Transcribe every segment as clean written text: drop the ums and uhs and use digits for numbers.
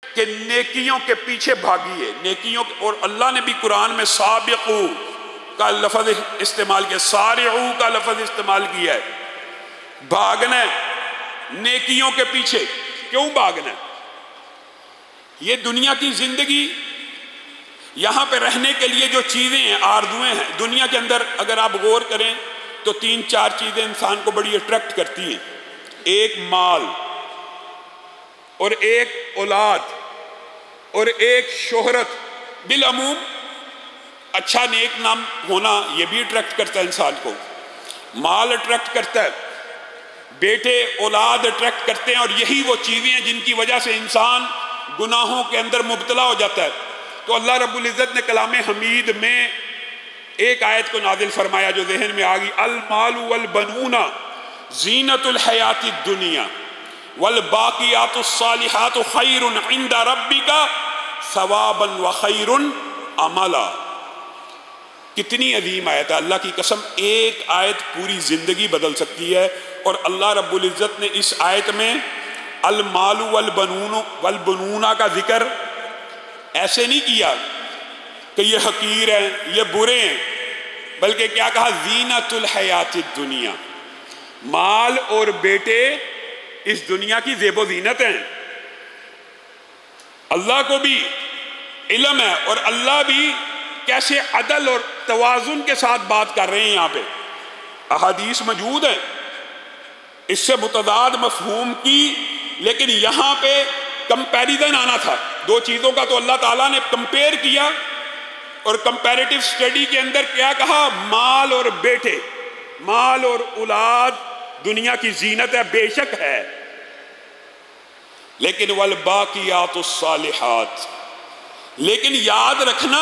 کہ نیکیوں کے پیچھے بھاگیے، نیکیوں اور اللہ نے بھی قرآن میں سابقو کا لفظ استعمال کیا، سارعو کا لفظ استعمال کیا ہے۔ بھاگنا ہے نیکیوں کے پیچھے۔ کیوں بھاگنا ہے؟ یہ دنیا کی زندگی، یہاں پہ رہنے کے لیے جو چیزیں ہیں، آرزویں ہیں دنیا کے اندر، اگر آپ غور کریں تو 3-4 چیزیں انسان کو بڑی اٹریکٹ کرتی ہیں۔ ایک مال، اور ایک اولاد، اور ایک شہرت۔ بالعموم اچھا نیک نام ہونا یہ بھی اٹریکٹ کرتا ہے انسان کو، مال اٹریکٹ کرتا ہے، بیٹے اولاد اٹریکٹ کرتے ہیں، اور یہی وہ چیزیں ہیں جن کی وجہ سے انسان گناہوں کے اندر مبتلا ہو جاتا ہے۔ تو اللہ رب العزت نے کلام حمید میں ایک آیت کو نازل فرمایا جو ذہن میں آ گئی، المال والبنون زینت الحیات الدنیا والباقیات الصالحات خیر عند ربک ثوابا وخیر عملا۔ کتنی عظیم آیت ہے، اللہ کی قسم ایک آیت پوری زندگی بدل سکتی ہے۔ اور اللہ رب العزت نے اس آیت میں المال والبنون کا ذکر ایسے نہیں کیا کہ یہ حقیر ہیں، یہ برے ہیں، بلکہ کیا کہا؟ زینت الحیات الدنیا، مال اور بیٹے اس دنیا کی زیب و زینت ہیں۔ اللہ کو بھی علم ہے، اور اللہ بھی کیسے عدل اور توازن کے ساتھ بات کر رہے ہیں۔ یہاں پہ احادیث موجود ہیں اس سے متضاد مفہوم کی، لیکن یہاں پہ کمپیریزن آنا تھا دو چیزوں کا، تو اللہ تعالیٰ نے کمپیئر کیا، اور کمپیریٹیو سٹڈی کے اندر کیا کہا؟ مال اور بیٹے، مال اور اولاد دنیا کی زینت ہے، بے شک ہے، لیکن والباقیات الصالحات، لیکن یاد رکھنا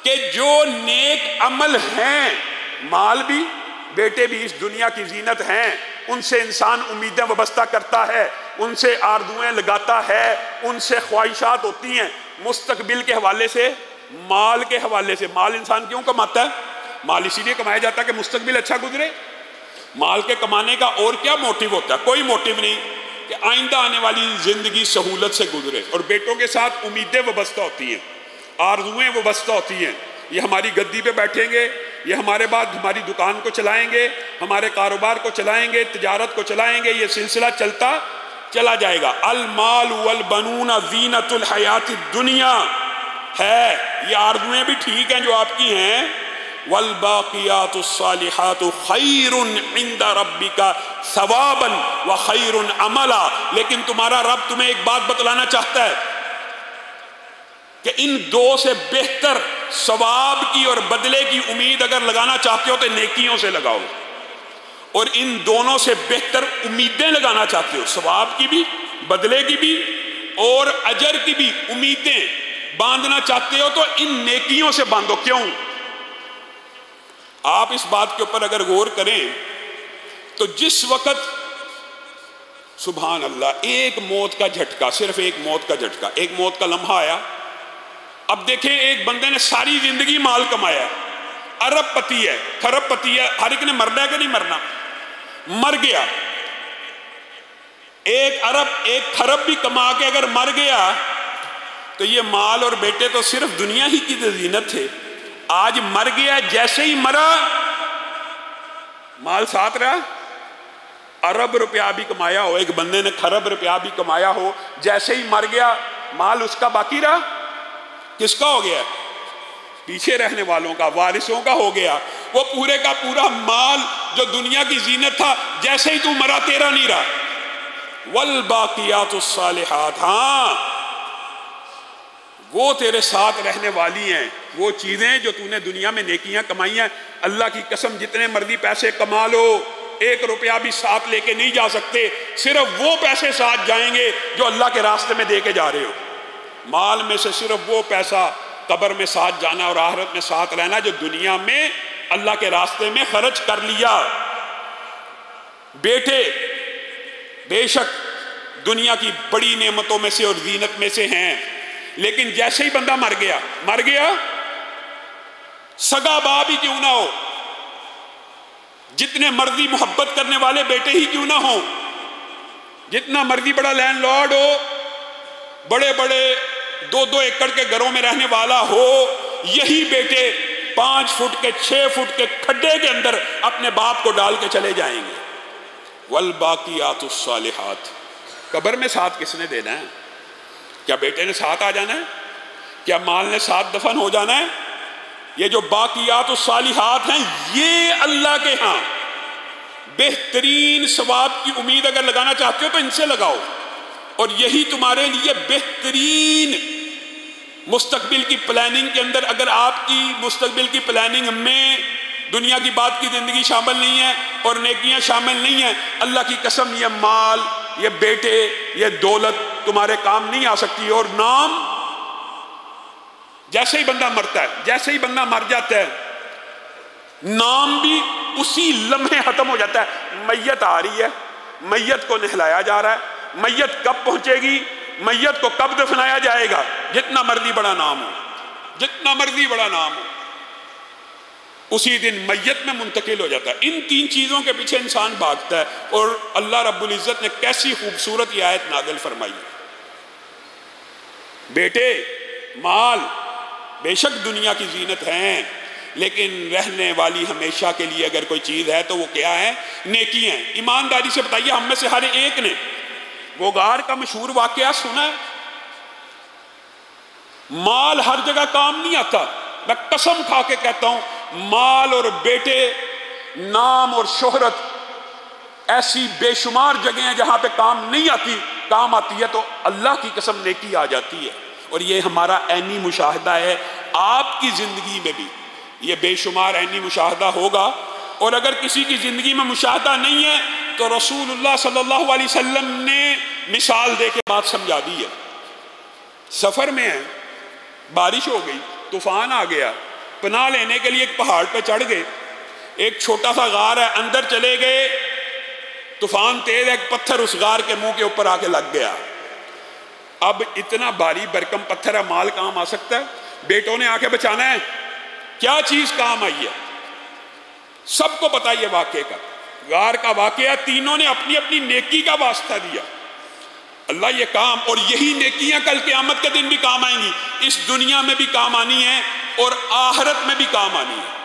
کہ جو نیک عمل ہیں، مال بھی بیٹے بھی اس دنیا کی زینت ہیں، ان سے انسان امیدیں وابستہ کرتا ہے، ان سے آرزویں لگاتا ہے، ان سے خواہشات ہوتی ہیں مستقبل کے حوالے سے، مال کے حوالے سے۔ مال انسان کیوں کماتا ہے؟ مال اسی لیے کمایا جاتا ہے کہ مستقبل اچھا گزرے۔ مال کے کمانے کا اور کیا موٹیو ہوتا ہے؟ کوئی موٹیو نہیں، کہ آئندہ آنے والی زندگی سہولت سے گزرے۔ اور بیٹوں کے ساتھ امیدیں وابستہ ہوتی ہیں، آرزویں وابستہ ہوتی ہیں، یہ ہماری گدی پہ بیٹھیں گے، یہ ہمارے بعد ہماری دکان کو چلائیں گے، ہمارے کاروبار کو چلائیں گے، تجارت کو چلائیں گے، یہ سلسلہ چلتا چلا جائے گا۔ المال والبنون زینت الحیات الدنیا ہے، یہ آرزویں بھی ٹھیک ہیں جو آپ کی ہیں، والباقیات الصالحات خیر عند ربک ثوابا وخیر عملا، لیکن تمہارا رب تمہیں ایک بات بتلانا چاہتا ہے کہ ان دو سے بہتر ثواب کی اور بدلے کی امید اگر لگانا چاہتے ہو تو نیکیوں سے لگاؤ، اور ان دونوں سے بہتر امیدیں لگانا چاہتے ہو، ثواب کی بھی، بدلے کی بھی، اور اجر کی بھی امیدیں باندھنا چاہتے ہو تو ان نیکیوں سے باندھو۔ کیوں؟ آپ اس بات کے اوپر اگر غور کریں تو جس وقت سبحان اللہ ایک موت کا جھٹکا، صرف ایک موت کا جھٹکا، ایک موت کا لمحہ آیا، اب دیکھیں ایک بندے نے ساری زندگی مال کمایا ہے، ارب پتی ہے، خرب پتی ہے، ہر ایک نے مرنا ہے کہ نہیں مرنا؟ مر گیا۔ ایک ارب ایک خرب بھی کما کے اگر مر گیا تو یہ مال اور بیٹے تو صرف دنیا ہی کی زینت تھے، آج مر گیا، جیسے ہی مرا مال ساتھ رہا۔ ارب روپیہ بھی کمایا ہو ایک بندے نے، خرب روپیہ بھی کمایا ہو، جیسے ہی مر گیا مال اس کا باقی رہا، کس کا ہو گیا؟ پیچھے رہنے والوں کا، وارثوں کا ہو گیا۔ وہ پورے کا پورا مال جو دنیا کی زینت تھا، جیسے ہی تو مرا تیرا نہیں رہا۔ والباقیات الصالحات، ہاں وہ تیرے ساتھ رہنے والی ہیں، وہ چیزیں جو تو نے دنیا میں نیکیاں کمائی ہیں۔ اللہ کی قسم جتنے مرضی پیسے کما لو، ایک روپیہ بھی ساتھ لے کے نہیں جا سکتے، صرف وہ پیسے ساتھ جائیں گے جو اللہ کے راستے میں دے کے جا رہے ہو۔ مال میں سے صرف وہ پیسہ قبر میں ساتھ جانا اور آخرت میں ساتھ رہنا جو دنیا میں اللہ کے راستے میں خرچ کر لیا۔ بیٹے بے شک دنیا کی بڑی نعمتوں میں سے اور زینت میں سے ہیں، لیکن جیسے ہی بندہ مر گیا، سگا باپ ہی کیوں نہ ہو، جتنے مرضی محبت کرنے والے بیٹے ہی کیوں نہ ہوں، جتنا مرضی بڑا لینڈ لارڈ ہو، بڑے بڑے 2-2 ایکڑ کے گھروں میں رہنے والا ہو، یہی بیٹے 5 فٹ کے 6 فٹ کے کھڈے کے اندر اپنے باپ کو ڈال کے چلے جائیں گے۔ والباقیات الصالحات، قبر میں ساتھ کس نے دینا ہے؟ کیا بیٹے نے ساتھ آ جانا ہے؟ کیا مال نے ساتھ دفن ہو جانا ہے؟ یہ جو باقیات الصالحات ہیں، یہ اللہ کے ہاں بہترین ثواب کی امید اگر لگانا چاہتے ہو تو ان سے لگاؤ، اور یہی تمہارے لیے بہترین مستقبل کی پلاننگ کے اندر، اگر آپ کی مستقبل کی پلاننگ میں دنیا کی بات کی زندگی شامل نہیں ہے اور نیکیاں شامل نہیں ہیں، اللہ کی قسم یہ مال، یہ بیٹے، یہ دولت تمہارے کام نہیں آ سکتی۔ اور نام، جیسے ہی بندہ مرتا ہے، جیسے ہی بندہ مر جاتا ہے، نام بھی اسی لمحے ختم ہو جاتا ہے۔ میت آ رہی ہے، میت کو نہلایا جا رہا ہے، میت کب پہنچے گی، میت کو کب دفنایا جائے گا، جتنا مرضی بڑا نام ہو، جتنا مرضی بڑا نام ہو، اسی دن میت میں منتقل ہو جاتا ہے۔ ان 3 چیزوں کے پیچھے انسان بھاگتا ہے، اور اللہ رب العزت نے کیسی خوبصورت یہ آیت نازل فرمائی۔ بیٹے، مال بے شک دنیا کی زینت ہیں، لیکن رہنے والی ہمیشہ کے لیے اگر کوئی چیز ہے تو وہ کیا ہے؟ نیکی ہیں۔ ایمانداری سے بتائیے، ہم میں سے ہر ایک نے غار کا مشہور واقعہ سنا ہے؟ مال ہر جگہ کام نہیں آتا، میں قسم کھا کے کہتا ہوں، مال اور بیٹے، نام اور شہرت ایسی بے شمار جگہیں ہیں جہاں پہ کام نہیں آتی، کام آتی ہے تو اللہ کی قسم نیکی آ جاتی ہے۔ اور یہ ہمارا عینی مشاہدہ ہے، آپ کی زندگی میں بھی یہ بے شمار عینی مشاہدہ ہوگا۔ اور اگر کسی کی زندگی میں مشاہدہ نہیں ہے تو رسول اللہ صلی اللہ علیہ وسلم نے مثال دے کے بات سمجھا دی ہے۔ سفر میں ہے، بارش ہو گئی، طوفان آ گیا، پناہ لینے کے لیے ایک پہاڑ پہ چڑھ گئے، ایک چھوٹا سا غار ہے، اندر چلے گئے، طوفان تیز ہے، ایک پتھر اس غار کے منہ کے اوپر آ کے لگ گیا۔ اب اتنا بھاری برکم پتھر ہے، مال کام آ سکتا ہے؟ بیٹوں نے آ کے بچانا ہے، کیا چیز کام آئی ہے؟ سب کو پتا یہ واقعے کا، غار کا واقعہ، تینوں نے اپنی اپنی نیکی کا واسطہ دیا۔ اللہ یہ کام، اور یہی نیکیاں کل قیامت کے دن بھی کام آئیں گی، اس دنیا میں بھی کام آنی ہے اور آخرت میں بھی کام آنی ہے۔